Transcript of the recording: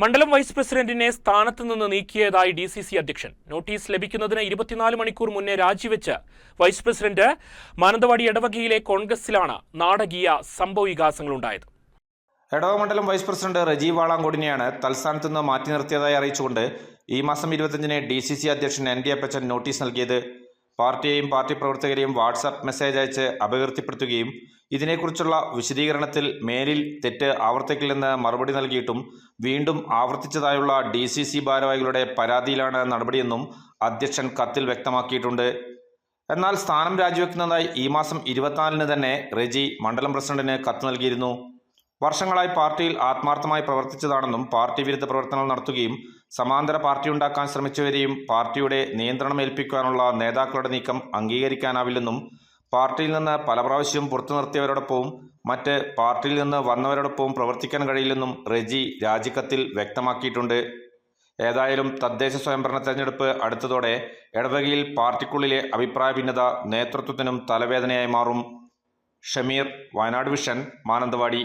മണ്ഡലം വൈസ് പ്രസിഡന്റിനെ സ്ഥാനത്ത് നിന്ന് നീക്കിയതായി DCC അധ്യക്ഷൻ. നോട്ടീസ് ലഭിക്കുന്നതിന് 24 മണിക്കൂർ മുന്നേ രാജിവെച്ച് വൈസ് പ്രസിഡന്റ് മാനന്തവാടി എടവകയിലെ കോൺഗ്രസിലാണ് നാടകീയ സംഭവവികാസങ്ങളുണ്ടായത്. എടവ മണ്ഡലം വൈസ് പ്രസിഡന്റ് റജി വാളാങ്കോടിനെയാണ് തൽസ്ഥാനത്ത് നിന്ന് മാറ്റി നിർത്തിയതായി അറിയിച്ചുകൊണ്ട് ഈ മാസം 25-ന് DCC അധ്യക്ഷൻ ND അപ്പച്ചൻ നോട്ടീസ് നൽകിയത്. പാർട്ടിയെയും പാർട്ടി പ്രവർത്തകരെയും വാട്സാപ്പ് മെസ്സേജ് അയച്ച് അപകീർത്തിപ്പെടുത്തുകയും ഇതിനെക്കുറിച്ചുള്ള വിശദീകരണത്തിൽ മേലിൽ തെറ്റ് ആവർത്തിക്കില്ലെന്ന് മറുപടി നൽകിയിട്ടും വീണ്ടും ആവർത്തിച്ചതായുള്ള DCC ഭാരവാഹികളുടെ പരാതിയിലാണ് നടപടിയെന്നും അധ്യക്ഷൻ കത്തിൽ വ്യക്തമാക്കിയിട്ടുണ്ട്. എന്നാൽ സ്ഥാനം രാജിവെക്കുന്നതായി ഈ മാസം 24-ന് തന്നെ റജി മണ്ഡലം പ്രസിഡന്റിന് കത്ത് നൽകിയിരുന്നു. വർഷങ്ങളായി പാർട്ടിയിൽ ആത്മാർത്ഥമായി പ്രവർത്തിച്ചതാണെന്നും പാർട്ടി വിരുദ്ധ പ്രവർത്തനങ്ങൾ നടത്തുകയും സമാന്തര പാർട്ടിയുണ്ടാക്കാൻ ശ്രമിച്ചവരെയും പാർട്ടിയുടെ നിയന്ത്രണം ഏൽപ്പിക്കാനുള്ള നേതാക്കളുടെ നീക്കം അംഗീകരിക്കാനാവില്ലെന്നും പാർട്ടിയിൽ നിന്ന് പല പ്രാവശ്യവും പുറത്തു നിർത്തിയവരോടൊപ്പവും മറ്റ് പാർട്ടിയിൽ നിന്ന് വന്നവരോടൊപ്പവും പ്രവർത്തിക്കാൻ കഴിയില്ലെന്നും റജി രാജിക്കത്തിൽ വ്യക്തമാക്കിയിട്ടുണ്ട്. ഏതായാലും തദ്ദേശ സ്വയംഭരണ തെരഞ്ഞെടുപ്പ് അടുത്തതോടെ എടവകയിൽ പാർട്ടിക്കുള്ളിലെ അഭിപ്രായ ഭിന്നത നേതൃത്വത്തിനും തലവേദനയായി മാറും. ഷമീർ, വയനാട് വിഷൻ, മാനന്തവാടി.